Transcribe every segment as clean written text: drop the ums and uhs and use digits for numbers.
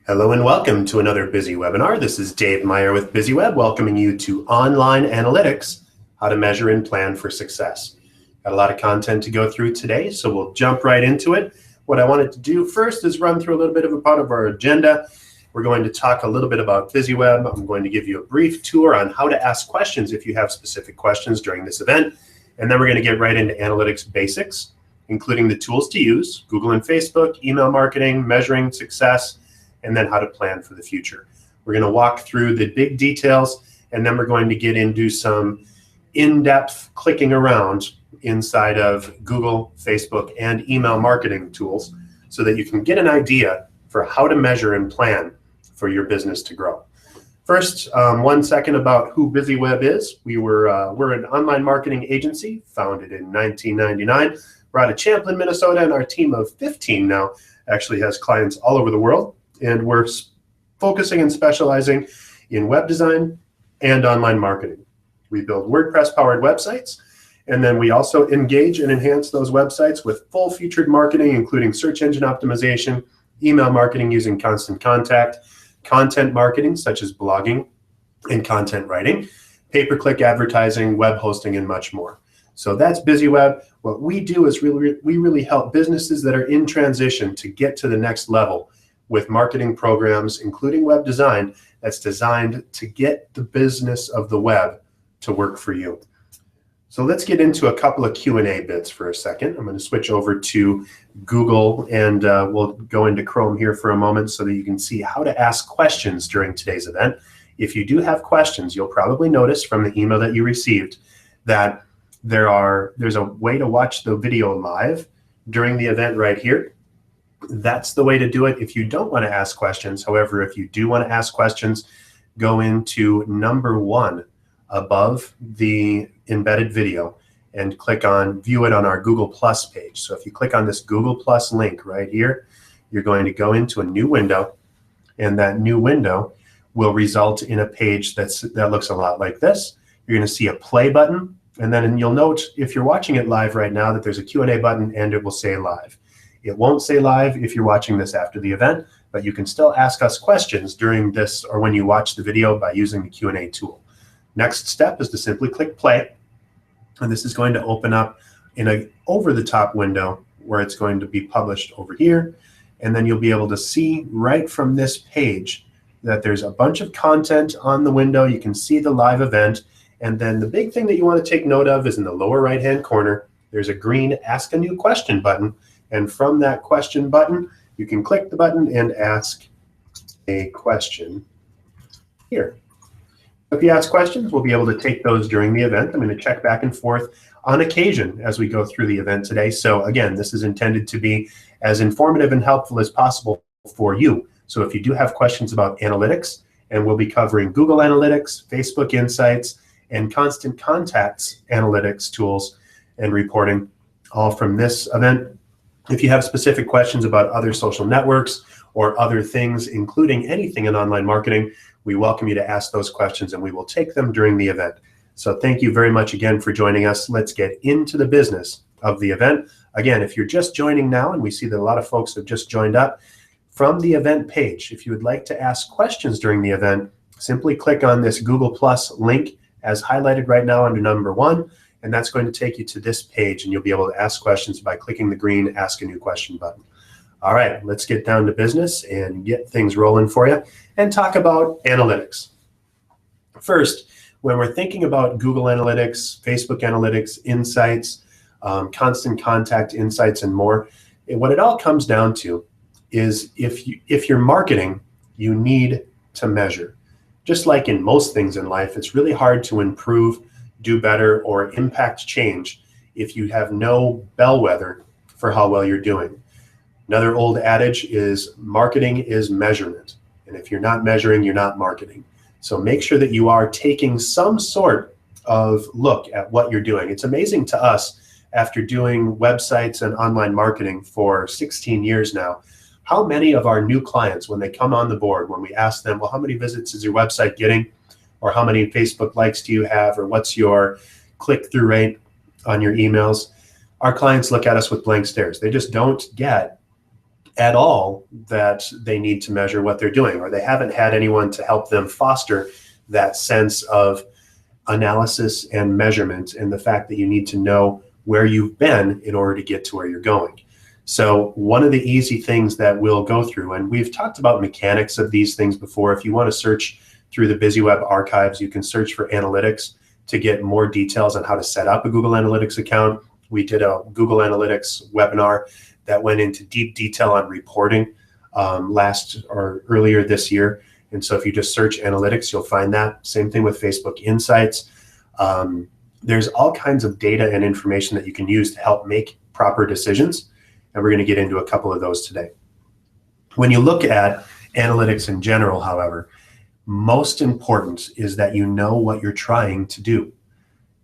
Hello and welcome to another Busy Webinar. This is Dave Meyer with BizzyWeb, welcoming you to online analytics, how to measure and plan for success. Got a lot of content to go through today, so we'll jump right into it. What I wanted to do first is run through a little bit of a part of our agenda. We're going to talk a little bit about BizzyWeb. I'm going to give you a brief tour on how to ask questions if you have specific questions during this event. And then we're going to get right into analytics basics, including the tools to use, Google and Facebook, email marketing, measuring success, and then how to plan for the future. We're going to walk through the big details, and then we're going to get into some in-depth clicking around inside of Google, Facebook, and email marketing tools so that you can get an idea for how to measure and plan for your business to grow. First, 1 second about who BizzyWeb is. We're an online marketing agency founded in 1999. We're out of Champlin, Minnesota, and our team of 15 now actually has clients all over the world. And we're focusing and specializing in web design and online marketing. We build WordPress-powered websites, and then we also engage and enhance those websites with full-featured marketing, including search engine optimization, email marketing using Constant Contact, content marketing such as blogging and content writing, pay-per-click advertising, web hosting, and much more. So that's BizzyWeb. What we do is we really help businesses that are in transition to get to the next level with marketing programs, including web design, that's designed to get the business of the web to work for you. So let's get into a couple of Q&A bits for a second. I'm going to switch over to Google, and we'll go into Chrome here for a moment so that you can see how to ask questions during today's event. If you do have questions, you'll probably notice from the email that you received that there's a way to watch the video live during the event right here. That's the way to do it if you don't want to ask questions. However, if you do want to ask questions, go into number 1 above the embedded video and click on view it on our Google Plus page. So if you click on this Google Plus link right here, you're going to go into a new window, and that new window will result in a page that looks a lot like this. You're going to see a play button, and then you'll note if you're watching it live right now that there's a Q&A button and it will say live. It won't say live if you're watching this after the event, but you can still ask us questions during this or when you watch the video by using the Q&A tool. Next step is to simply click play, and this is going to open up in a over-the-top window where it's going to be published over here, and then you'll be able to see right from this page that there's a bunch of content on the window. You can see the live event, and then the big thing that you want to take note of is in the lower right-hand corner, there's a green Ask a New Question button. And from that question button, you can click the button and ask a question here. If you ask questions, we'll be able to take those during the event. I'm going to check back and forth on occasion as we go through the event today. So again, this is intended to be as informative and helpful as possible for you. So if you do have questions about analytics, and we'll be covering Google Analytics, Facebook Insights, and Constant Contact's analytics tools and reporting, all from this event. If you have specific questions about other social networks or other things, including anything in online marketing, we welcome you to ask those questions, and we will take them during the event. So thank you very much again for joining us. Let's get into the business of the event. Again, if you're just joining now, and we see that a lot of folks have just joined up, from the event page, if you would like to ask questions during the event, simply click on this Google Plus link as highlighted right now under number 1. And that's going to take you to this page, and you'll be able to ask questions by clicking the green Ask a New Question button. All right, let's get down to business and get things rolling for you and talk about analytics. First, when we're thinking about Google Analytics, Facebook Analytics, Insights, Constant Contact Insights, and more, what it all comes down to is if you're marketing, you need to measure. Just like in most things in life, it's really hard to improve, do better, or impact change if you have no bellwether for how well you're doing. Another old adage is marketing is measurement. And if you're not measuring, you're not marketing. So make sure that you are taking some sort of look at what you're doing. It's amazing to us, after doing websites and online marketing for 16 years now, how many of our new clients, when they come on the board, when we ask them, well, how many visits is your website getting? Or how many Facebook likes do you have? Or what's your click-through rate on your emails? Our clients look at us with blank stares. They just don't get at all that they need to measure what they're doing, or they haven't had anyone to help them foster that sense of analysis and measurement, and the fact that you need to know where you've been in order to get to where you're going. So one of the easy things that we'll go through, and we've talked about mechanics of these things before. If you want to search through the BizzyWeb archives, you can search for analytics to get more details on how to set up a Google Analytics account. We did a Google Analytics webinar that went into deep detail on reporting earlier this year. And so if you just search analytics, you'll find that. Same thing with Facebook Insights. There's all kinds of data and information that you can use to help make proper decisions. And we're going to get into a couple of those today. When you look at analytics in general, however, most important is that you know what you're trying to do.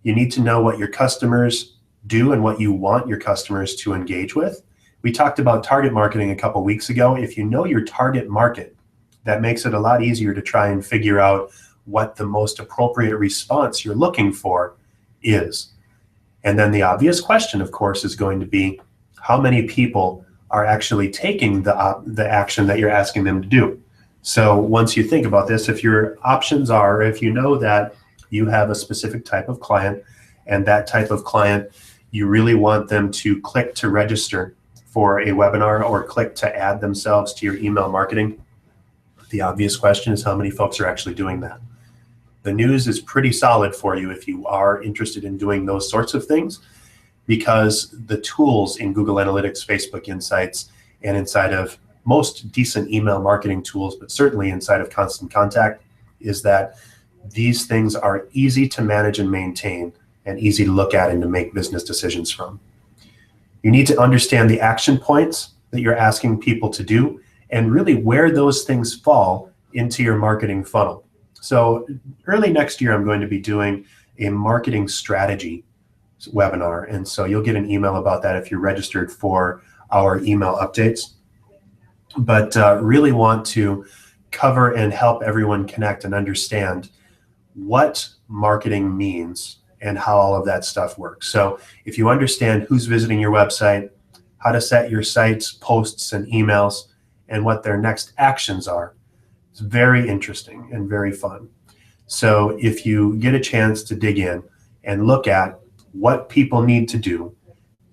You need to know what your customers do and what you want your customers to engage with. We talked about target marketing a couple weeks ago. If you know your target market, that makes it a lot easier to try and figure out what the most appropriate response you're looking for is. And then the obvious question, of course, is going to be, how many people are actually taking the action that you're asking them to do? So once you think about this, if your options are, if you know that you have a specific type of client, and that type of client, you really want them to click to register for a webinar or click to add themselves to your email marketing, the obvious question is, how many folks are actually doing that? The news is pretty solid for you if you are interested in doing those sorts of things, because the tools in Google Analytics, Facebook Insights, and inside of most decent email marketing tools, but certainly inside of Constant Contact, is that these things are easy to manage and maintain and easy to look at and to make business decisions from. You need to understand the action points that you're asking people to do and really where those things fall into your marketing funnel. So early next year, I'm going to be doing a marketing strategy webinar. And so you'll get an email about that if you're registered for our email updates. But really want to cover and help everyone connect and understand what marketing means and how all of that stuff works. So if you understand who's visiting your website, how to set your site's posts and emails, and what their next actions are, it's very interesting and very fun. So if you get a chance to dig in and look at what people need to do,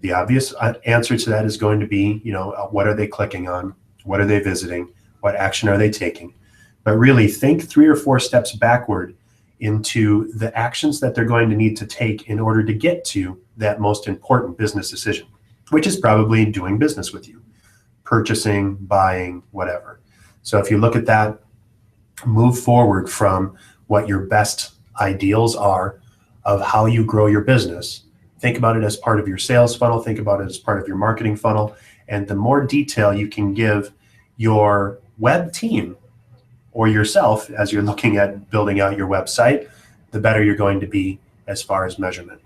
the obvious answer to that is going to be, what are they clicking on? What are they visiting? What action are they taking? But really think 3 or 4 steps backward into the actions that they're going to need to take in order to get to that most important business decision, which is probably doing business with you, purchasing, buying, whatever. So if you look at that, move forward from what your best ideals are of how you grow your business. Think about it as part of your sales funnel. Think about it as part of your marketing funnel. And the more detail you can give your web team or yourself as you're looking at building out your website, the better you're going to be as far as measurement.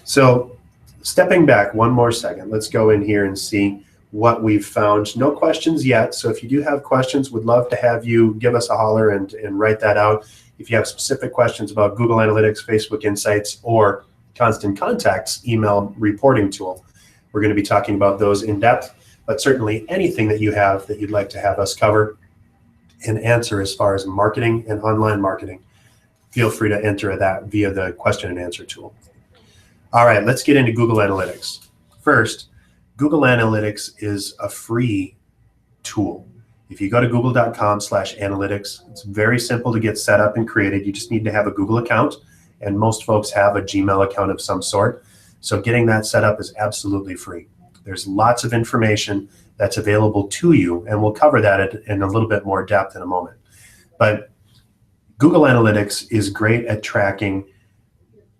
So stepping back one more second, let's go in here and see what we've found. No questions yet. So if you do have questions, would love to have you give us a holler and write that out. If you have specific questions about Google Analytics, Facebook Insights, or Constant Contact's email reporting tool, we're going to be talking about those in depth, but certainly anything that you have that you'd like to have us cover and answer as far as marketing and online marketing, feel free to enter that via the question and answer tool. All right, let's get into Google Analytics. First, Google Analytics is a free tool. If you go to google.com/analytics, it's very simple to get set up and created. You just need to have a Google account, and most folks have a Gmail account of some sort. So getting that set up is absolutely free. There's lots of information that's available to you, and we'll cover that in a little bit more depth in a moment. But Google Analytics is great at tracking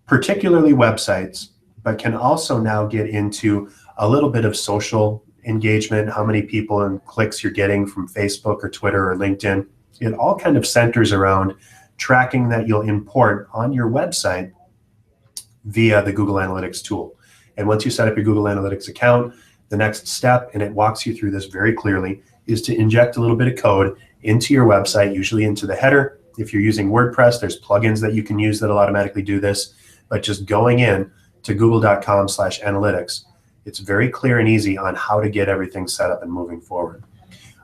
particularly websites, but can also now get into a little bit of social engagement, how many people and clicks you're getting from Facebook or Twitter or LinkedIn. It all kind of centers around tracking that you'll import on your website via the Google Analytics tool. And once you set up your Google Analytics account, the next step, and it walks you through this very clearly, is to inject a little bit of code into your website, usually into the header. If you're using WordPress, there's plugins that you can use that'll automatically do this. But just going in to google.com/analytics, it's very clear and easy on how to get everything set up and moving forward.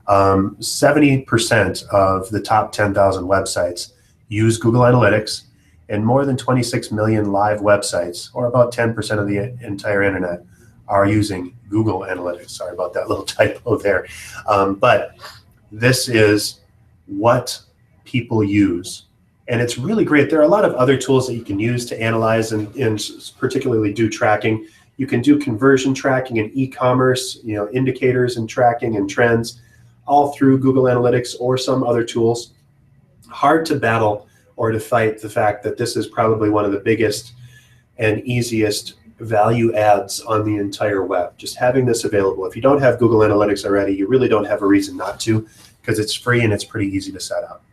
70% of the top 10,000 websites use Google Analytics, and more than 26 million live websites, or about 10% of the entire internet, are using Google Analytics. Sorry about that little typo there. But this is what people use. And it's really great. There are a lot of other tools that you can use to analyze and particularly do tracking. You can do conversion tracking and e-commerce, indicators and tracking and trends, all through Google Analytics or some other tools. Hard to battle or to fight the fact that this is probably one of the biggest and easiest value adds on the entire web. Just having this available. If you don't have Google Analytics already, you really don't have a reason not to, because it's free and it's pretty easy to set up.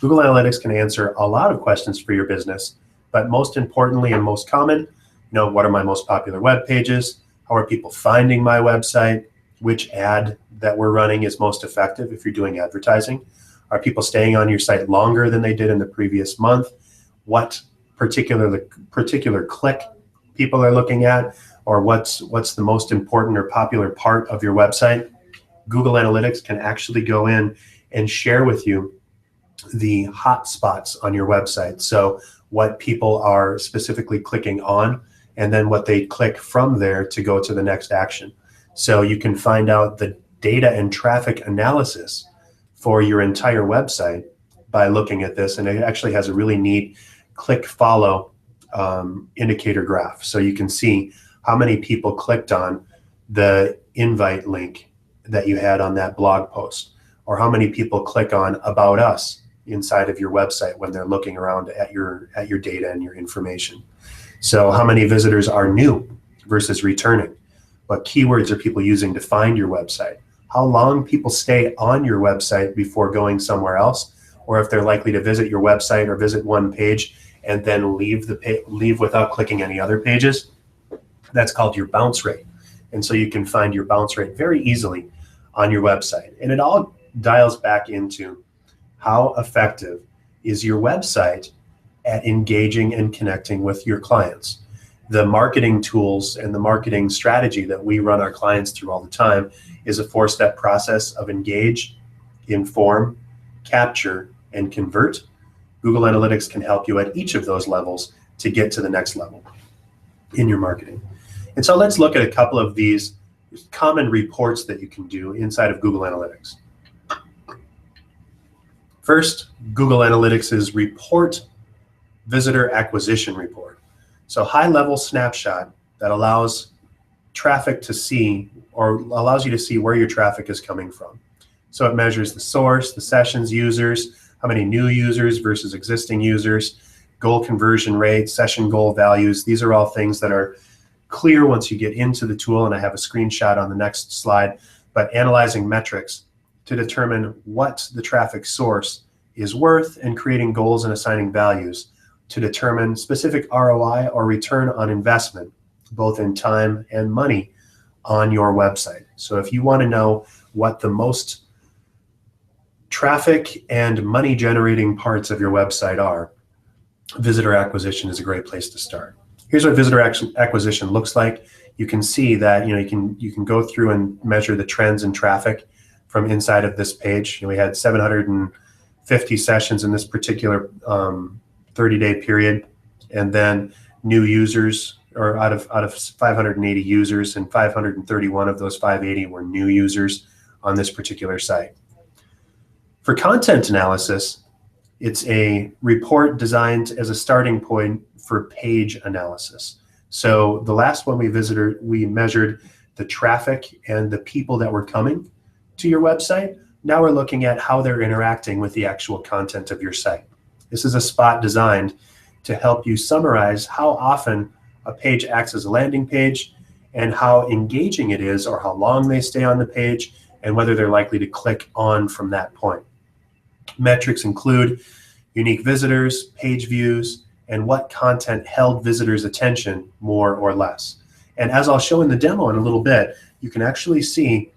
Google Analytics can answer a lot of questions for your business, but most importantly and most common, what are my most popular web pages? How are people finding my website? Which ad that we're running is most effective if you're doing advertising? Are people staying on your site longer than they did in the previous month? What particular click people are looking at, or what's the most important or popular part of your website? Google Analytics can actually go in and share with you the hot spots on your website. So what people are specifically clicking on, and then what they click from there to go to the next action. So you can find out the data and traffic analysis for your entire website by looking at this. And it actually has a really neat click follow indicator graph. So you can see how many people clicked on the invite link that you had on that blog post, or how many people click on About Us inside of your website when they're looking around at your data and your information. So how many visitors are new versus returning? What keywords are people using to find your website? How long people stay on your website before going somewhere else, or if they're likely to visit your website or visit one page and then leave without clicking any other pages. That's called your bounce rate. And so you can find your bounce rate very easily on your website. And it all dials back into how effective is your website at engaging and connecting with your clients. The marketing tools and the marketing strategy that we run our clients through all the time is a 4-step process of engage, inform, capture, and convert. Google Analytics can help you at each of those levels to get to the next level in your marketing. And so let's look at a couple of these common reports that you can do inside of Google Analytics. First, Google Analytics' report visitor acquisition report. So high-level snapshot that allows traffic to see, or allows you to see where your traffic is coming from. So it measures the source, the sessions users, how many new users versus existing users, goal conversion rate, session goal values. These are all things that are clear once you get into the tool, and I have a screenshot on the next slide, but analyzing metrics to determine what the traffic source is worth and creating goals and assigning values to determine specific ROI or return on investment, both in time and money on your website. So if you want to know what the most traffic and money generating parts of your website are, visitor acquisition is a great place to start. Here's what visitor acquisition looks like. You can see that you can go through and measure the trends in traffic from inside of this page. We had 750 sessions in this particular 30-day period, and then new users, or out of 580 users, and 531 of those 580 were new users on this particular site. For content analysis, it's a report designed as a starting point for page analysis. So the last one we measured the traffic and the people that were coming to your website. Now we're looking at how they're interacting with the actual content of your site. This is a spot designed to help you summarize how often a page acts as a landing page and how engaging it is, or how long they stay on the page, and whether they're likely to click on from that point. Metrics include unique visitors, page views, and what content held visitors' attention more or less. And as I'll show in the demo in a little bit, you can actually see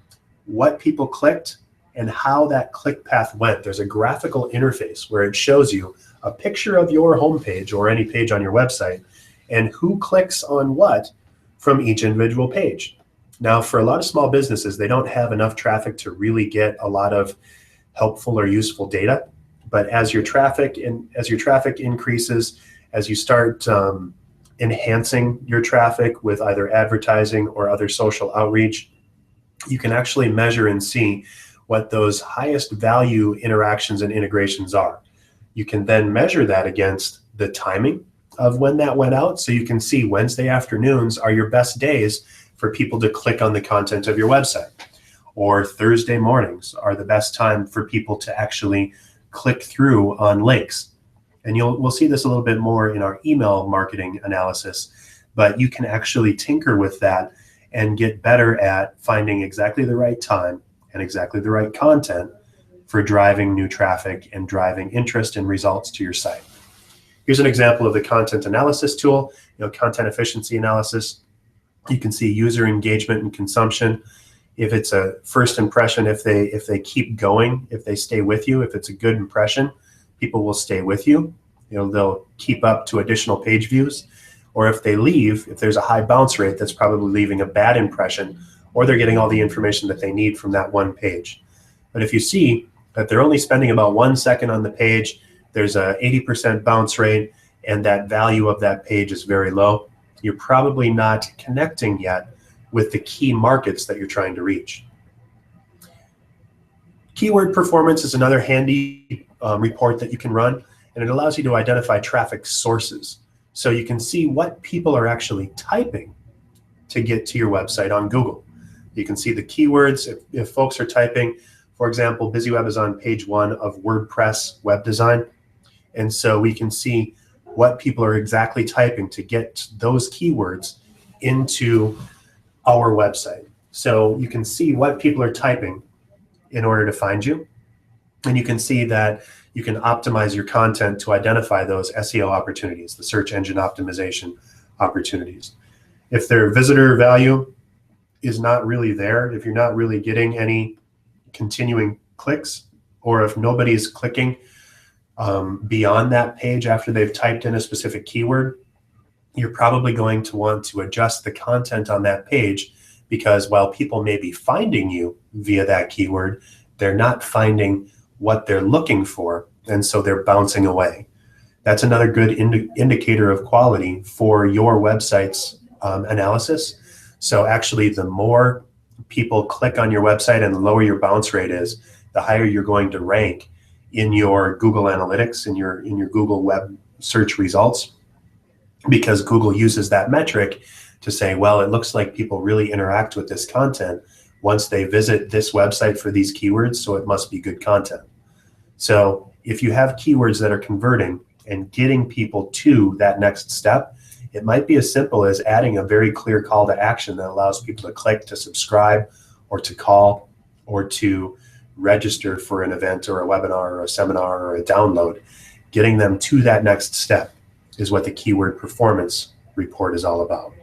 what people clicked and how that click path went. There's a graphical interface where it shows you a picture of your homepage or any page on your website and who clicks on what from each individual page. Now, for a lot of small businesses, they don't have enough traffic to really get a lot of helpful or useful data. But as your traffic increases, as you start enhancing your traffic with either advertising or other social outreach, you can actually measure and see what those highest value interactions and integrations are. You can then measure that against the timing of when that went out. So you can see Wednesday afternoons are your best days for people to click on the content of your website, or Thursday mornings are the best time for people to actually click through on links. And we'll see this a little bit more in our email marketing analysis, but you can actually tinker with that and get better at finding exactly the right time and exactly the right content for driving new traffic and driving interest and results to your site. Here's an example of the content analysis tool, content efficiency analysis. You can see user engagement and consumption. If it's a first impression, if they keep going, if they stay with you, if it's a good impression, people will stay with you. They'll keep up to additional page views. Or if they leave, if there's a high bounce rate, that's probably leaving a bad impression, or they're getting all the information that they need from that one page. But if you see that they're only spending about 1 second on the page, there's a 80% bounce rate, and that value of that page is very low, you're probably not connecting yet with the key markets that you're trying to reach. Keyword performance is another handy report that you can run, and it allows you to identify traffic sources. So you can see what people are actually typing to get to your website on Google. You can see the keywords. If folks are typing, for example, BizzyWeb is on page 1 of WordPress web design. And so we can see what people are exactly typing to get those keywords into our website. So you can see what people are typing in order to find you. And you can see that you can optimize your content to identify those SEO opportunities, the search engine optimization opportunities. If their visitor value is not really there, if you're not really getting any continuing clicks, or if nobody's clicking beyond that page after they've typed in a specific keyword, you're probably going to want to adjust the content on that page, because while people may be finding you via that keyword, they're not finding what they're looking for, and so they're bouncing away. That's another good indicator of quality for your website's analysis. So actually, the more people click on your website and the lower your bounce rate is, the higher you're going to rank in your Google Analytics, in your Google web search results, because Google uses that metric to say, well, it looks like people really interact with this content once they visit this website for these keywords, so it must be good content. So if you have keywords that are converting and getting people to that next step, it might be as simple as adding a very clear call to action that allows people to click to subscribe, or to call, or to register for an event or a webinar or a seminar or a download. Getting them to that next step is what the keyword performance report is all about.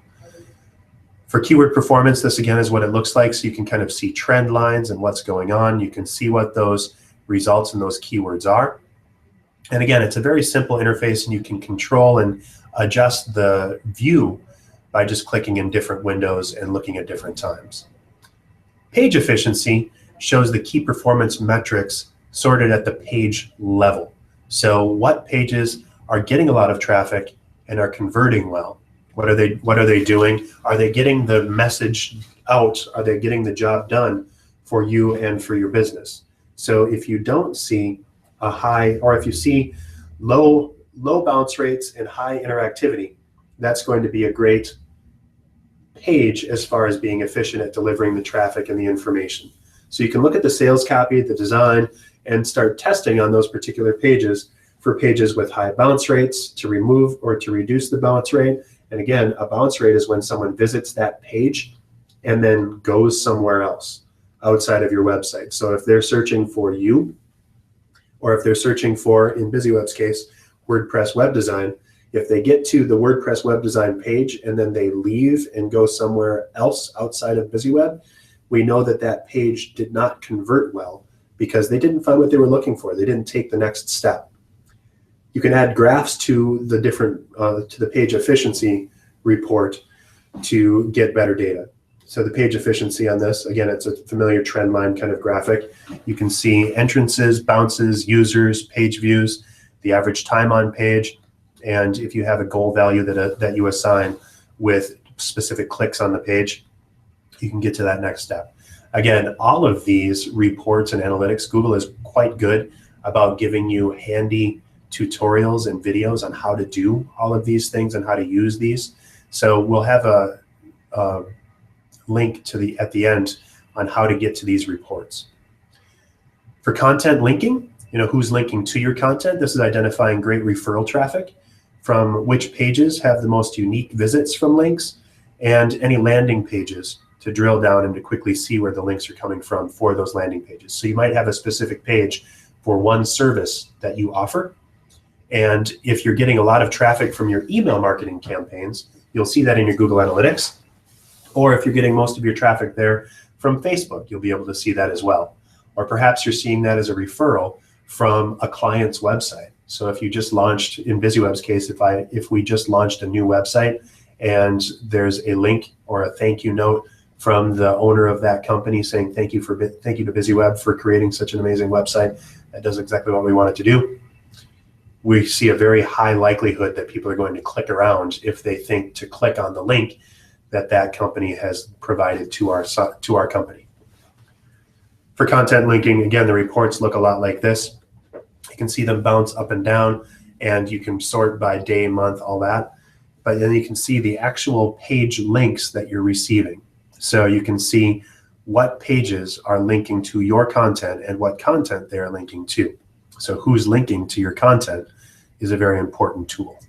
For keyword performance, this again is what it looks like. So you can kind of see trend lines and what's going on. You can see what those results and those keywords are. And again, it's a very simple interface, and you can control and adjust the view by just clicking in different windows and looking at different times. Page efficiency shows the key performance metrics sorted at the page level. So what pages are getting a lot of traffic and are converting well? What are they doing? Are they getting the message out? Are they getting the job done for you and for your business? So if you don't see a high, or if you see low bounce rates and high interactivity, that's going to be a great page as far as being efficient at delivering the traffic and the information. So you can look at the sales copy, the design, and start testing on those particular pages for pages with high bounce rates, to remove or to reduce the bounce rate. And again, a bounce rate is when someone visits that page and then goes somewhere else outside of your website. So if they're searching for you, or if they're searching for, in BizzyWeb's case, WordPress web design, if they get to the WordPress web design page and then they leave and go somewhere else outside of BizzyWeb, we know that that page did not convert well because they didn't find what they were looking for. They didn't take the next step. You can add graphs to the different to the page efficiency report to get better data. So the page efficiency on this, again, it's a familiar trend line kind of graphic. You can see entrances, bounces, users, page views, the average time on page, and if you have a goal value that you assign with specific clicks on the page, you can get to that next step. Again, all of these reports and analytics, Google is quite good about giving you handy tutorials and videos on how to do all of these things and how to use these. So we'll have a link to at the end on how to get to these reports. For content linking, who's linking to your content. This is identifying great referral traffic from which pages have the most unique visits from links, and any landing pages to drill down and to quickly see where the links are coming from for those landing pages. So you might have a specific page for one service that you offer. And if you're getting a lot of traffic from your email marketing campaigns, you'll see that in your Google Analytics. Or if you're getting most of your traffic there from Facebook, you'll be able to see that as well. Or perhaps you're seeing that as a referral from a client's website. So if you just launched, in BizzyWeb's case, if we just launched a new website and there's a link or a thank you note from the owner of that company saying thank you to BizzyWeb for creating such an amazing website that does exactly what we want it to do, we see a very high likelihood that people are going to click around if they think to click on the link that company has provided to our company. For content linking, again, the reports look a lot like this. You can see them bounce up and down, and you can sort by day, month, all that. But then you can see the actual page links that you're receiving. So you can see what pages are linking to your content and what content they're linking to. So who's linking to your content is a very important tool.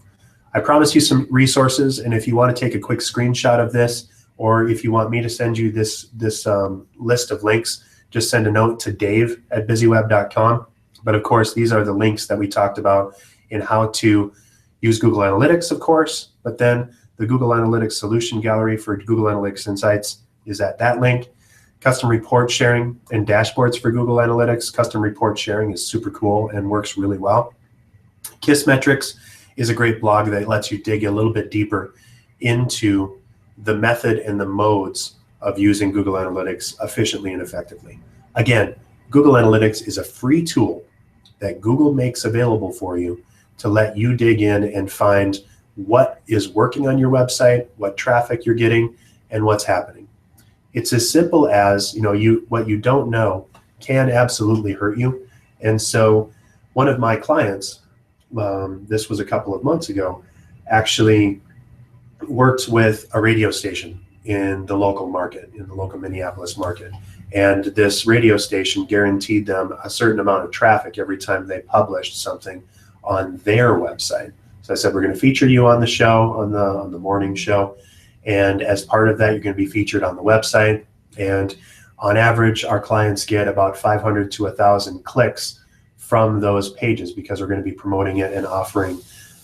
I promise you some resources, and if you want to take a quick screenshot of this, or if you want me to send you this list of links, just send a note to dave@bizzyweb.com. But of course, these are the links that we talked about in how to use Google Analytics, of course, but then the Google Analytics Solution Gallery for Google Analytics Insights is at that link. Custom report sharing and dashboards for Google Analytics. Custom report sharing is super cool and works really well. KISS Metrics is a great blog that lets you dig a little bit deeper into the method and the modes of using Google Analytics efficiently and effectively. Again, Google Analytics is a free tool that Google makes available for you to let you dig in and find what is working on your website, what traffic you're getting, and what's happening. It's as simple as, what you don't know can absolutely hurt you. And so one of my clients, this was a couple of months ago, actually worked with a radio station in the local market, in the local Minneapolis market. And this radio station guaranteed them a certain amount of traffic every time they published something on their website. So I said, we're going to feature you on the show, on the morning show. And as part of that, you're going to be featured on the website. And on average, our clients get about 500 to 1,000 clicks from those pages because we're going to be promoting it and offering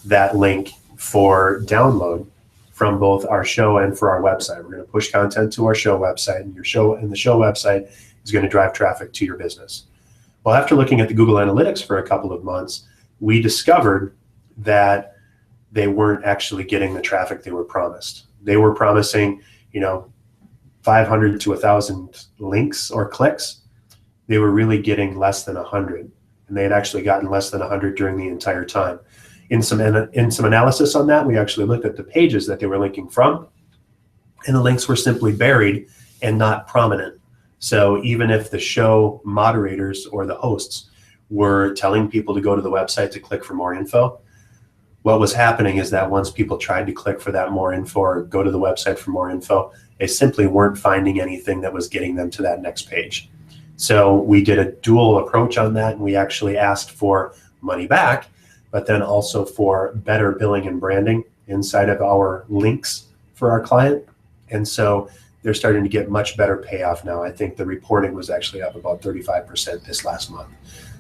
that link for download from both our show and for our website. We're going to push content to our show website, and the show website is going to drive traffic to your business. Well, after looking at the Google Analytics for a couple of months, we discovered that they weren't actually getting the traffic they were promised. They were promising, 500 to 1,000 links or clicks. They were really getting less than 100, and they had actually gotten less than 100 during the entire time. In some analysis on that, we actually looked at the pages that they were linking from, and the links were simply buried and not prominent. So even if the show moderators or the hosts were telling people to go to the website to click for more info, what was happening is that once people tried to click for that more info or go to the website for more info, they simply weren't finding anything that was getting them to that next page. So we did a dual approach on that, and we actually asked for money back, but then also for better billing and branding inside of our links for our client. And so they're starting to get much better payoff now. I think the reporting was actually up about 35% this last month.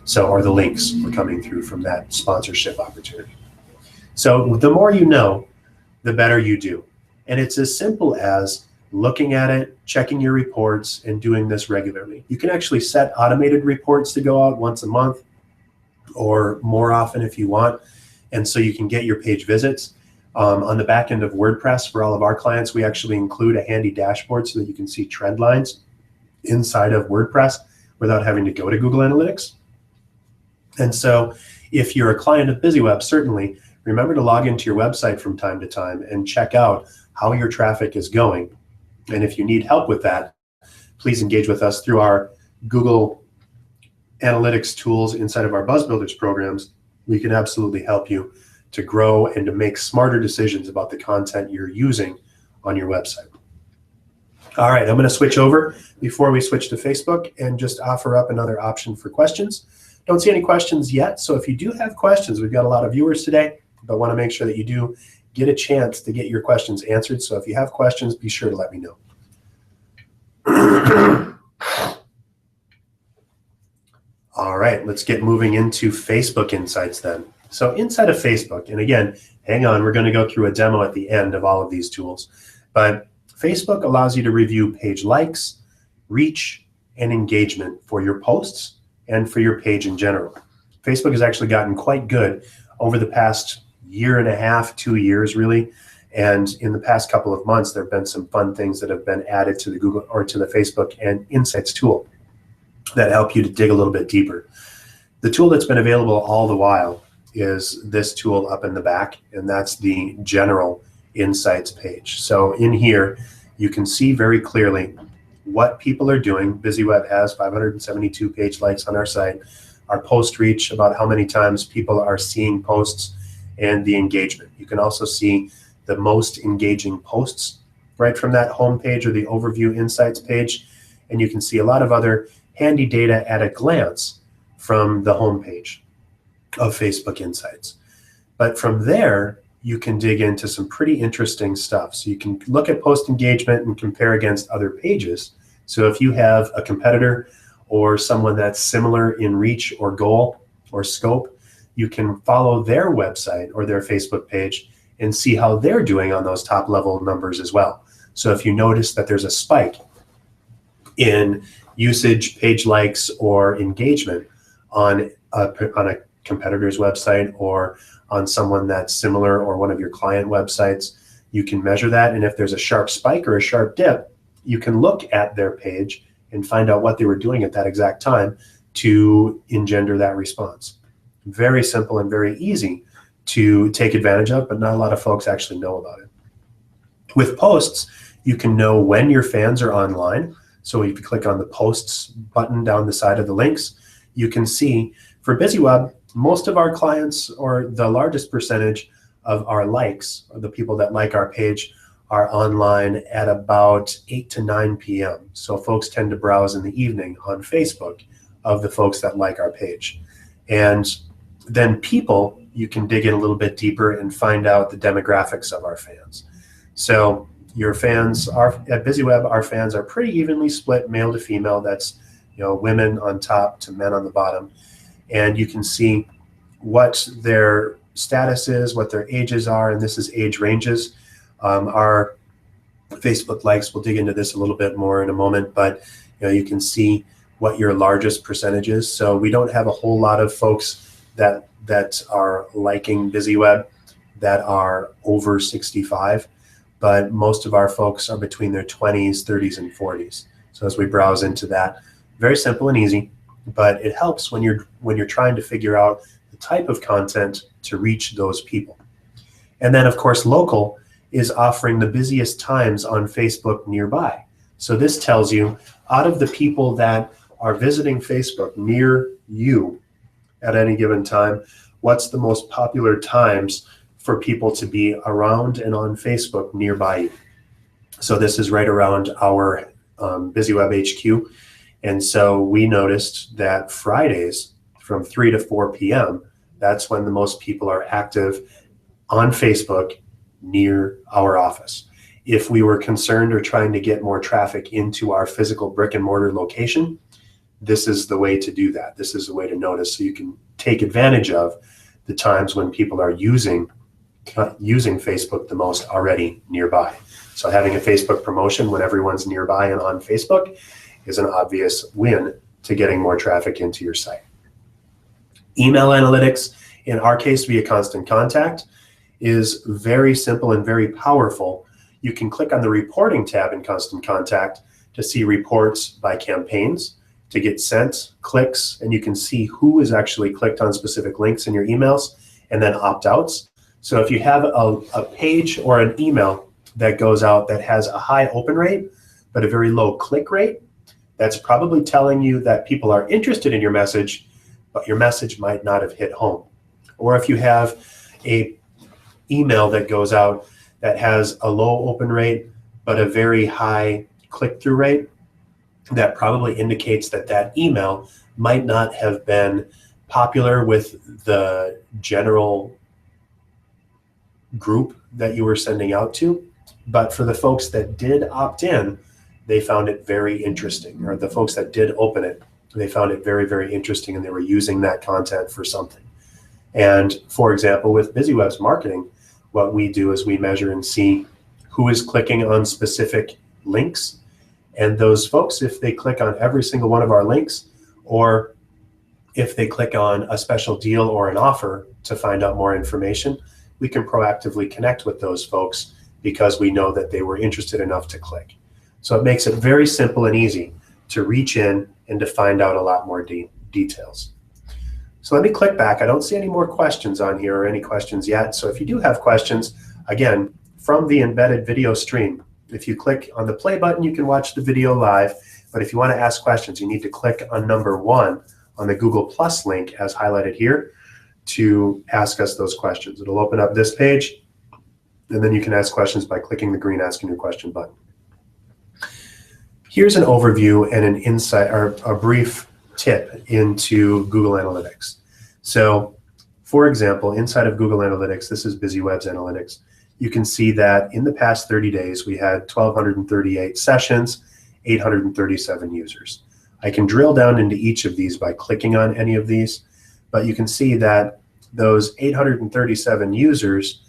So, or the links were coming through from that sponsorship opportunity. So the more you know, the better you do. And it's as simple as looking at it, checking your reports, and doing this regularly. You can actually set automated reports to go out once a month or more often if you want. And so you can get your page visits. On the back end of WordPress, for all of our clients, we actually include a handy dashboard so that you can see trend lines inside of WordPress without having to go to Google Analytics. And so if you're a client of BizzyWeb, certainly remember to log into your website from time to time and check out how your traffic is going. And if you need help with that, please engage with us through our Google Analytics tools inside of our Buzz Builders programs. We can absolutely help you to grow and to make smarter decisions about the content you're using on your website. All right, I'm going to switch over before we switch to Facebook and just offer up another option for questions. Don't see any questions yet, so if you do have questions, we've got a lot of viewers today, but want to make sure that you do get a chance to get your questions answered. So if you have questions, be sure to let me know. All right, let's get moving into Facebook Insights then. So inside of Facebook, and again, hang on, we're going to go through a demo at the end of all of these tools, but Facebook allows you to review page likes, reach, and engagement for your posts and for your page in general. Facebook has actually gotten quite good over the past year and a half, 2 years really, and in the past couple of months, there have been some fun things that have been added to the Google or to the Facebook and Insights tool that help you to dig a little bit deeper. The tool that's been available all the while is this tool up in the back, and that's the General Insights page. So in here, you can see very clearly what people are doing. BizzyWeb has 572 page likes on our site, our post reach, about how many times people are seeing posts, and the engagement. You can also see the most engaging posts right from that home page or the Overview Insights page, and you can see a lot of other handy data at a glance from the home page of Facebook Insights. But from there, you can dig into some pretty interesting stuff. So you can look at post engagement and compare against other pages. So if you have a competitor or someone that's similar in reach or goal or scope, you can follow their website or their Facebook page and see how they're doing on those top level numbers as well. So if you notice that there's a spike in usage, page likes, or engagement on a competitor's website or on someone that's similar or one of your client websites, you can measure that. And if there's a sharp spike or a sharp dip, you can look at their page and find out what they were doing at that exact time to engender that response. Very simple and very easy to take advantage of, but not a lot of folks actually know about it. With posts, you can know when your fans are online. So if you click on the posts button down the side of the links, you can see for BizzyWeb, most of our clients, or the largest percentage of our likes, or the people that like our page, are online at about 8 to 9 p.m. So folks tend to browse in the evening on Facebook of the folks that like our page. And then people, you can dig in a little bit deeper and find out the demographics of our fans. So your fans are at BizzyWeb, our fans are pretty evenly split male to female. That's, you know, women on top to men on the bottom. And you can see what their status is, what their ages are, and this is age ranges. Our Facebook likes, we'll dig into this a little bit more in a moment, but you know, you can see what your largest percentage is. So we don't have a whole lot of folks that are liking BizzyWeb that are over 65, but most of our folks are between their 20s, 30s, and 40s. So as we browse into that, very simple and easy, but it helps when you're trying to figure out the type of content to reach those people. And then of course, local is offering the busiest times on Facebook nearby. So this tells you, out of the people that are visiting Facebook near you at any given time, what's the most popular times for people to be around and on Facebook nearby you. So this is right around our BizzyWeb HQ. And so we noticed that Fridays from 3 to 4 p.m., that's when the most people are active on Facebook near our office. If we were concerned or trying to get more traffic into our physical brick and mortar location, this is the way to do that. This is the way to notice, so you can take advantage of the times when people are using Facebook the most already nearby. So having a Facebook promotion when everyone's nearby and on Facebook is an obvious win to getting more traffic into your site. Email analytics, in our case, via Constant Contact. is very simple and very powerful. You can click on the reporting tab in Constant Contact to see reports by campaigns, to get sent, clicks, and you can see who is actually clicked on specific links in your emails, and then opt-outs. So if you have a page or an email that goes out that has a high open rate, but a very low click rate, that's probably telling you that people are interested in your message, but your message might not have hit home. Or if you have a email that goes out that has a low open rate, but a very high click-through rate, that probably indicates that that email might not have been popular with the general group that you were sending out to. But for the folks that did opt in, they found it very interesting. Or the folks that did open it, they found it very, very interesting, and they were using that content for something. And for example, with BizzyWeb's marketing, what we do is we measure and see who is clicking on specific links. And those folks, if they click on every single one of our links, or if they click on a special deal or an offer to find out more information, we can proactively connect with those folks because we know that they were interested enough to click. So it makes it very simple and easy to reach in and to find out a lot more details. So let me click back. I don't see any more questions on here or any questions yet. So if you do have questions, again, from the embedded video stream, if you click on the play button, you can watch the video live. But if you want to ask questions, you need to click on number 1 on the Google Plus link as highlighted here to ask us those questions. It'll open up this page, and then you can ask questions by clicking the green Asking Your Question button. Here's an overview and an insight, or a brief tip into Google Analytics. So, for example, inside of Google Analytics, this is BizzyWeb's Analytics. You can see that in the past 30 days, we had 1,238 sessions, 837 users. I can drill down into each of these by clicking on any of these, but you can see that those 837 users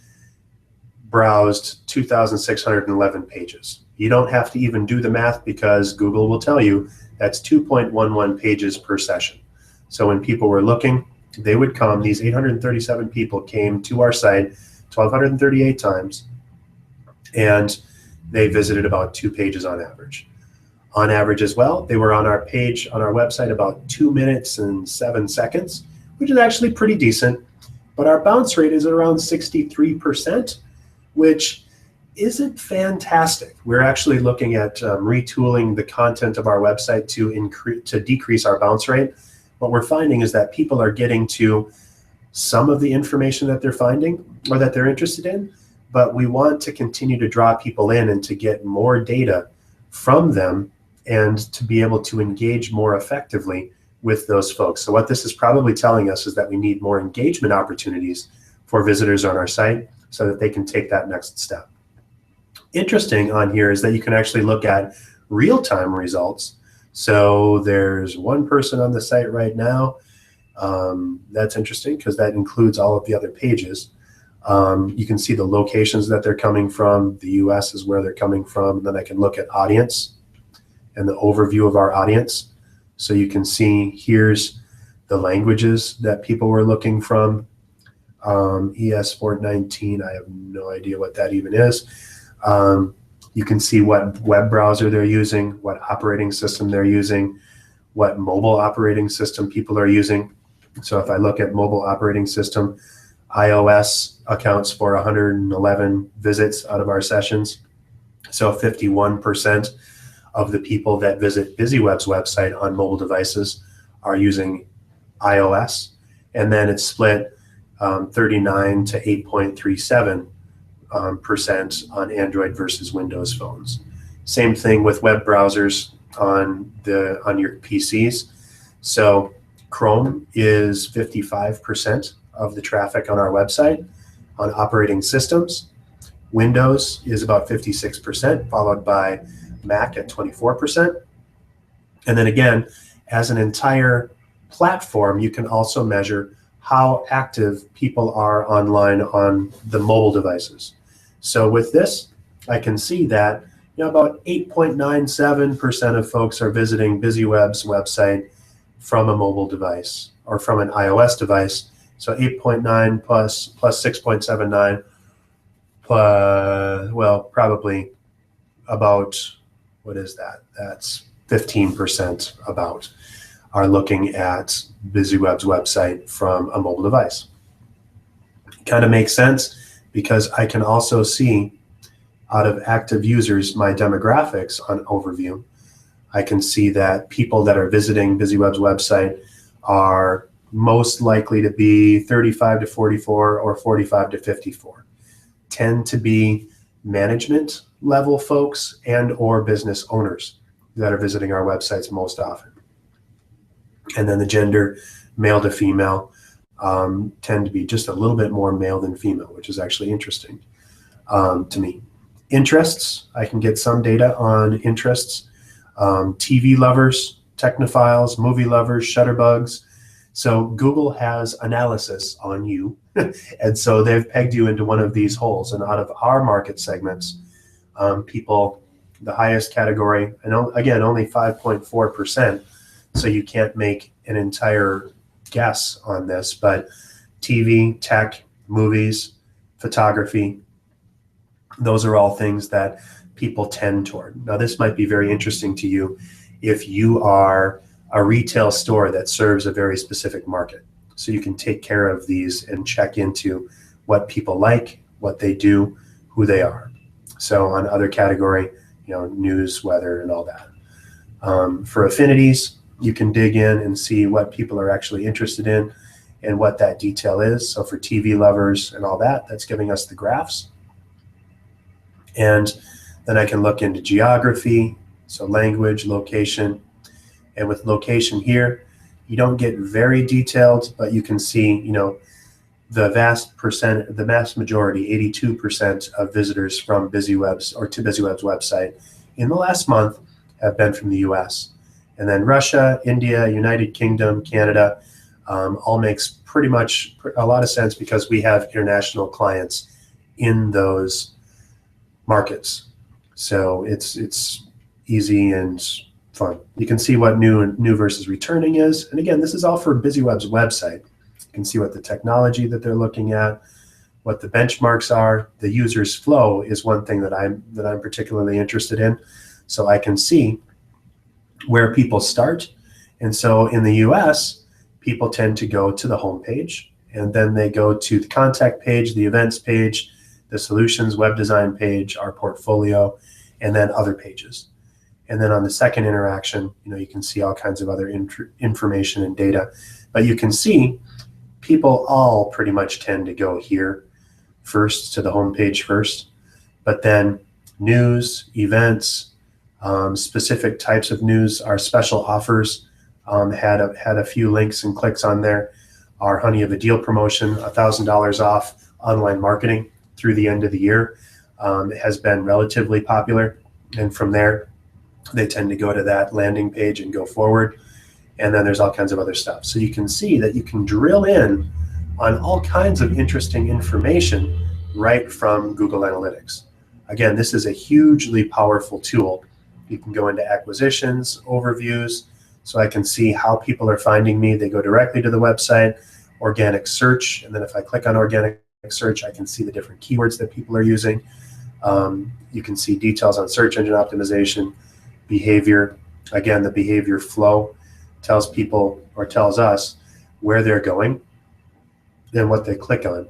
browsed 2,611 pages. You don't have to even do the math because Google will tell you that's 2.11 pages per session. So when people were looking, they would come, these 837 people came to our site 1,238 times, and they visited about 2 pages on average. On average as well, they were on our page, on our website, about 2 minutes and 7 seconds, which is actually pretty decent, but our bounce rate is around 63%, which isn't fantastic. We're actually looking at retooling the content of our website to decrease our bounce rate. What we're finding is that people are getting to some of the information that they're finding or that they're interested in, but we want to continue to draw people in and to get more data from them and to be able to engage more effectively with those folks. So what this is probably telling us is that we need more engagement opportunities for visitors on our site so that they can take that next step. Interesting on here is that you can actually look at real-time results. So there's one person on the site right now. That's interesting because that includes all of the other pages. You can see the locations that they're coming from. The US is where they're coming from. And then I can look at audience and the overview of our audience. So you can see here's the languages that people were looking from. ES419, I have no idea what that even is. You can see what web browser they're using, what operating system they're using, what mobile operating system people are using. So if I look at mobile operating system, iOS accounts for 111 visits out of our sessions. So 51% of the people that visit BizzyWeb's website on mobile devices are using iOS. And then it's split 39 to 8.37% on Android versus Windows phones. Same thing with web browsers on your PCs. So Chrome is 55% of the traffic on our website. On operating systems, Windows is about 56%, followed by Mac at 24%. And then again, as an entire platform, you can also measure how active people are online on the mobile devices. So with this, I can see that about 8.97% of folks are visiting BizzyWeb's website from a mobile device or from an iOS device. So 8.9 plus 6.79 well, probably about, what is that? That's 15% about are looking at BizzyWeb's website from a mobile device. Kind of makes sense because I can also see out of active users my demographics on overview. I can see that people that are visiting BizzyWeb's website are most likely to be 35 to 44 or 45 to 54. Tend to be management level folks and or business owners that are visiting our websites most often. And then the gender, male to female, tend to be just a little bit more male than female, which is actually interesting to me. Interests, I can get some data on interests. TV lovers, technophiles, movie lovers, shutterbugs. So Google has analysis on you. And so they've pegged you into one of these holes. And out of our market segments, people, the highest category, and again, only 5.4%. So you can't make an entire guess on this, but TV, tech, movies, photography, those are all things that people tend toward. Now, this might be very interesting to you if you are a retail store that serves a very specific market. So you can take care of these and check into what people like, what they do, who they are. So on other category, news, weather, and all that. For affinities, you can dig in and see what people are actually interested in and what that detail is. So for TV lovers and all that, that's giving us the graphs. And then I can look into geography, so language, location. And with location here, you don't get very detailed, but you can see, the vast majority, 82% of visitors from BizzyWeb's or to BizzyWeb's website in the last month have been from the US. And then Russia, India, United Kingdom, Canada, all makes pretty much a lot of sense because we have international clients in those markets. So it's easy and fun. You can see what new versus returning is. And again, this is all for BizzyWeb's website. You can see what the technology that they're looking at, what the benchmarks are. The user's flow is one thing that I'm particularly interested in. So I can see where people start. And so in the US, people tend to go to the home page, and then they go to the contact page, the events page, the solutions web design page, our portfolio, and then other pages. And then on the second interaction, you can see all kinds of other information and data. But you can see people all pretty much tend to go here first, to the home page first. But then news, events, specific types of news, our special offers had a few links and clicks on there. Our Honey of a Deal promotion, $1,000 off online marketing through the end of the year, has been relatively popular. And from there, they tend to go to that landing page and go forward. And then there's all kinds of other stuff. So you can see that you can drill in on all kinds of interesting information right from Google Analytics. Again, this is a hugely powerful tool. You can go into acquisitions, overviews, so I can see how people are finding me. They go directly to the website, organic search, and then if I click on organic search, I can see the different keywords that people are using. You can see details on search engine optimization, behavior. Again, the behavior flow tells people or tells us where they're going and what they click on.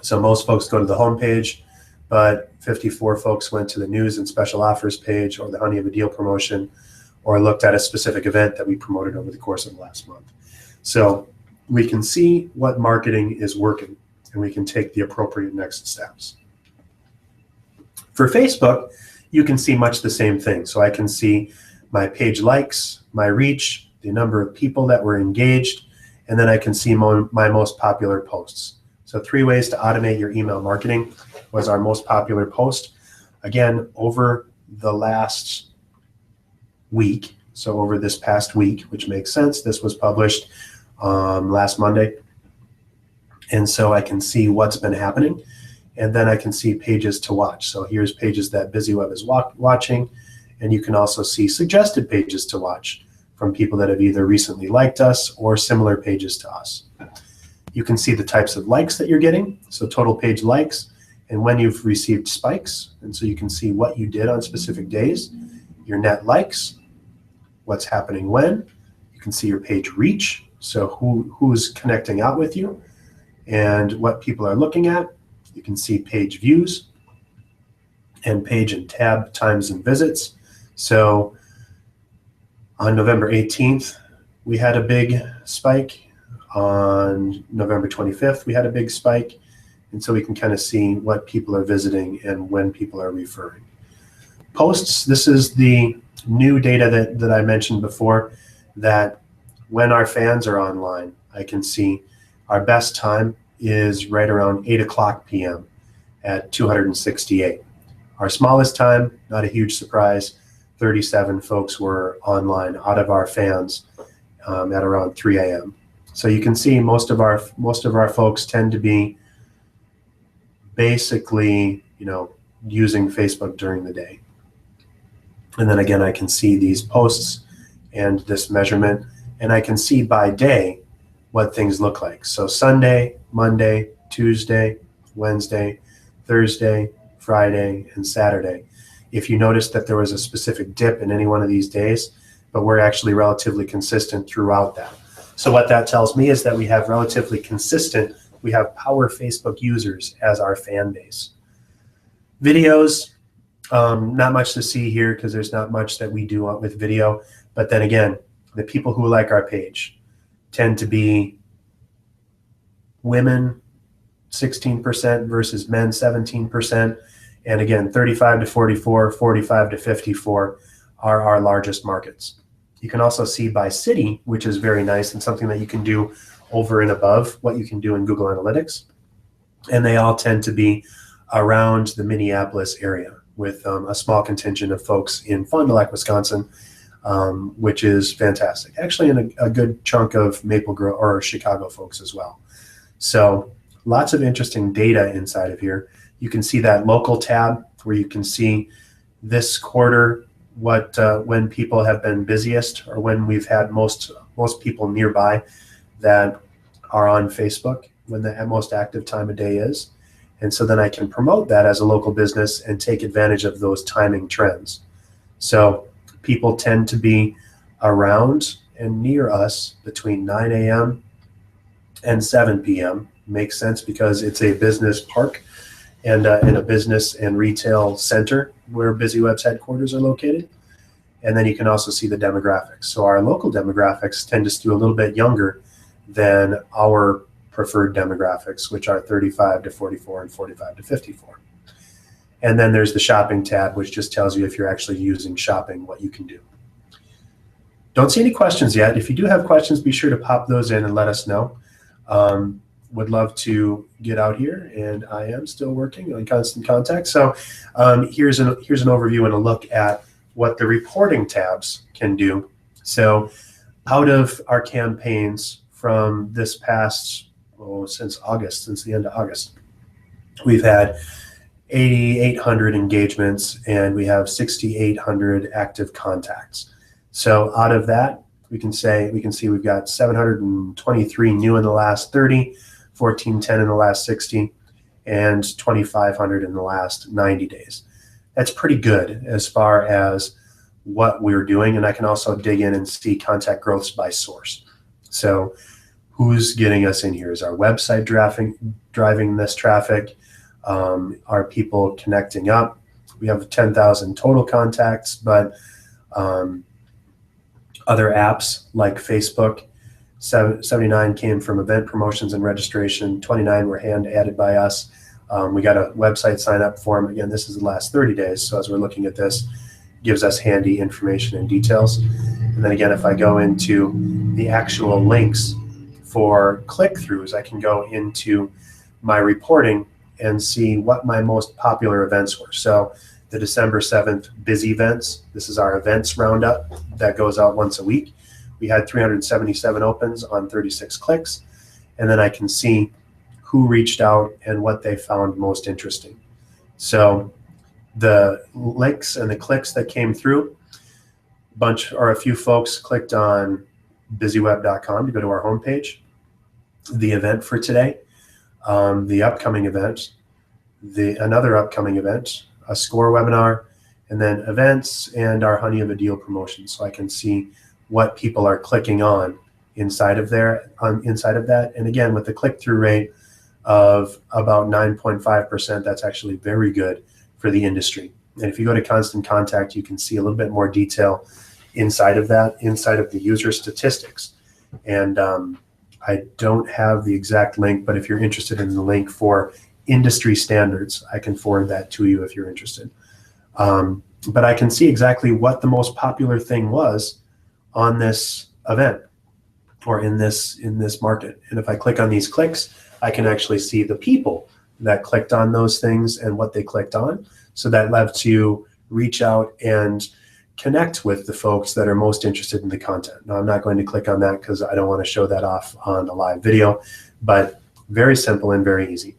So most folks go to the home page, but 54 folks went to the news and special offers page or the Honey of a Deal promotion, or looked at a specific event that we promoted over the course of the last month. So we can see what marketing is working, and we can take the appropriate next steps. For Facebook, you can see much the same thing. So I can see my page likes, my reach, the number of people that were engaged, and then I can see my most popular posts. So 3 ways to automate your email marketing was our most popular post. Again, over the last week, so over this past week, which makes sense, this was published last Monday. And so I can see what's been happening, and then I can see pages to watch. So here's pages that BizzyWeb is watching, and you can also see suggested pages to watch from people that have either recently liked us or similar pages to us. You can see the types of likes that you're getting, so total page likes, and when you've received spikes. And so you can see what you did on specific days, your net likes, what's happening when. You can see your page reach, so who's connecting out with you and what people are looking at. You can see page views and page and tab times and visits. So on November 18th, we had a big spike. On November 25th, we had a big spike. And so we can kind of see what people are visiting and when people are referring. Posts, this is the new data that I mentioned before, that when our fans are online, I can see our best time is right around 8 o'clock p.m. at 268. Our smallest time, not a huge surprise, 37 folks were online out of our fans at around 3 a.m. So you can see most of our folks tend to be basically, using Facebook during the day. And then again, I can see these posts and this measurement, and I can see by day what things look like. So Sunday, Monday, Tuesday, Wednesday, Thursday, Friday, and Saturday. If you notice that there was a specific dip in any one of these days, but we're actually relatively consistent throughout that. So what that tells me is that we have we have power Facebook users as our fan base. Videos, not much to see here because there's not much that we do with video. But then again, the people who like our page tend to be women, 16% versus men, 17%. And again, 35 to 44, 45 to 54 are our largest markets. You can also see by city, which is very nice and something that you can do over and above what you can do in Google Analytics. And they all tend to be around the Minneapolis area, with a small contingent of folks in Fond du Lac, Wisconsin, which is fantastic. Actually, in a good chunk of Maple Grove or Chicago folks as well. So lots of interesting data inside of here. You can see that local tab where you can see this quarter when people have been busiest, or when we've had most people nearby that are on Facebook, when the most active time of day is. And so then I can promote that as a local business and take advantage of those timing trends. So people tend to be around and near us between 9 a.m. and 7 p.m. Makes sense because it's a business park and in a business and retail center where BizzyWeb's headquarters are located. And then you can also see the demographics. So our local demographics tend to skew a little bit younger than our preferred demographics, which are 35 to 44 and 45 to 54. And then there's the shopping tab, which just tells you if you're actually using shopping, what you can do. Don't see any questions yet. If you do have questions, be sure to pop those in and let us know. Would love to get out here, and I am still working on Constant Contact. So here's an overview and a look at what the reporting tabs can do. So out of our campaigns from this past, since the end of August, we've had 8,800 engagements and we have 6,800 active contacts. So out of that, we can see we've got 723 new in the last 30, 1,410 in the last 60, and 2,500 in the last 90 days. That's pretty good as far as what we're doing. And I can also dig in and see contact growths by source. So who's getting us in here? Is our website driving this traffic? Are people connecting up? We have 10,000 total contacts, but other apps like Facebook, 79 came from event promotions and registration, 29 were hand added by us. We got a website sign up form. Again, this is the last 30 days. So as we're looking at this, gives us handy information and details. And then again, if I go into the actual links for click-throughs, I can go into my reporting and see what my most popular events were. So the December 7th Busy events, this is our events roundup that goes out once a week. We had 377 opens on 36 clicks. And then I can see who reached out and what they found most interesting. So the links and the clicks that came through, a few folks clicked on BizzyWeb.com to go to our homepage, the event for today, the upcoming event, another upcoming event, a score webinar, and then events and our Honey of a Deal promotion. So I can see what people are clicking on inside of that. And again, with the click-through rate of about 9.5%, that's actually very good for the industry. And if you go to Constant Contact, you can see a little bit more detail inside of that, inside of the user statistics. And I don't have the exact link, but if you're interested in the link for industry standards, I can forward that to you if you're interested. But I can see exactly what the most popular thing was on this event or in this market. And if I click on these clicks, I can actually see the people that clicked on those things and what they clicked on. So that lets you reach out and connect with the folks that are most interested in the content. Now, I'm not going to click on that because I don't want to show that off on a live video, but very simple and very easy.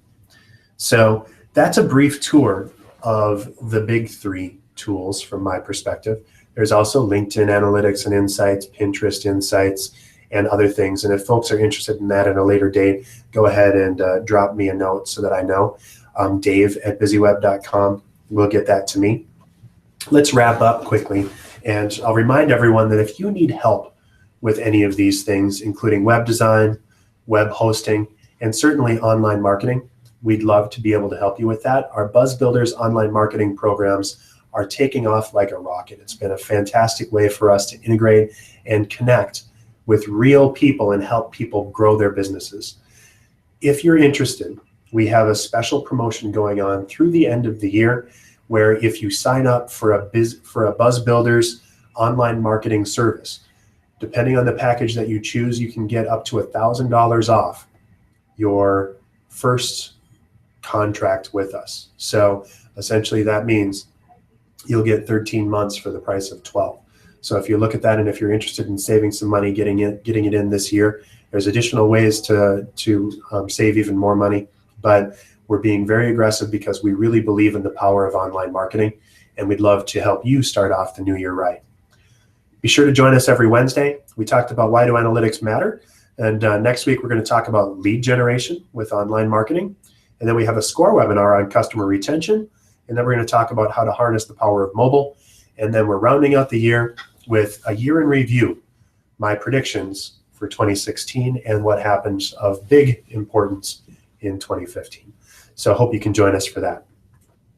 So that's a brief tour of the big three tools from my perspective. There's also LinkedIn Analytics and Insights, Pinterest Insights, and other things. And if folks are interested in that at a later date, go ahead and drop me a note so that I know. Dave@BizzyWeb.com will get that to me. Let's wrap up quickly. And I'll remind everyone that if you need help with any of these things, including web design, web hosting, and certainly online marketing, we'd love to be able to help you with that. Our Buzz Builders online marketing programs are taking off like a rocket. It's been a fantastic way for us to integrate and connect with real people and help people grow their businesses. If you're interested, we have a special promotion going on through the end of the year where if you sign up for a Buzz Builders online marketing service, depending on the package that you choose, you can get up to $1,000 off your first contract with us. So essentially that means you'll get 13 months for the price of 12. So if you look at that, and if you're interested in saving some money, getting it in this year, there's additional ways to save even more money. But we're being very aggressive because we really believe in the power of online marketing, and we'd love to help you start off the new year right. Be sure to join us every Wednesday. We talked about why do analytics matter, and next week we're going to talk about lead generation with online marketing, and then we have a score webinar on customer retention, and then we're going to talk about how to harness the power of mobile, and then we're rounding out the year with a year in review, my predictions for 2016 and what happens of big importance in 2015. So I hope you can join us for that.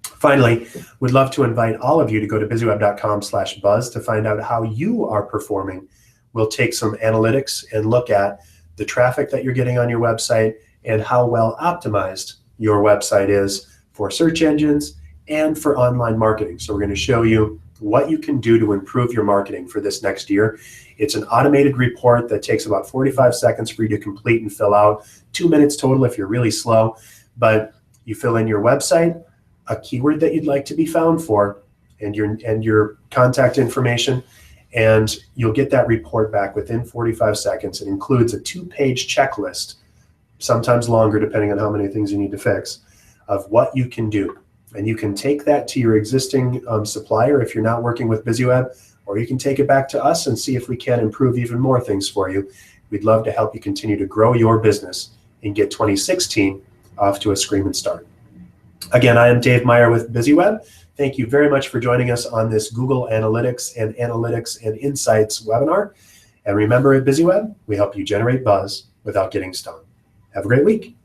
Finally, we'd love to invite all of you to go to BizzyWeb.com/buzz to find out how you are performing. We'll take some analytics and look at the traffic that you're getting on your website and how well optimized your website is for search engines and for online marketing. So we're going to show you what you can do to improve your marketing for this next year. It's an automated report that takes about 45 seconds for you to complete and fill out, 2 minutes total if you're really slow, but you fill in your website, a keyword that you'd like to be found for, and your contact information, and you'll get that report back within 45 seconds. It includes a 2-page checklist, sometimes longer depending on how many things you need to fix, of what you can do. And you can take that to your existing supplier if you're not working with BizzyWeb, or you can take it back to us and see if we can improve even more things for you. We'd love to help you continue to grow your business and get 2016 off to a screaming start. Again, I am Dave Meyer with BizzyWeb. Thank you very much for joining us on this Google Analytics and Insights webinar. And remember, at BizzyWeb, we help you generate buzz without getting stung. Have a great week.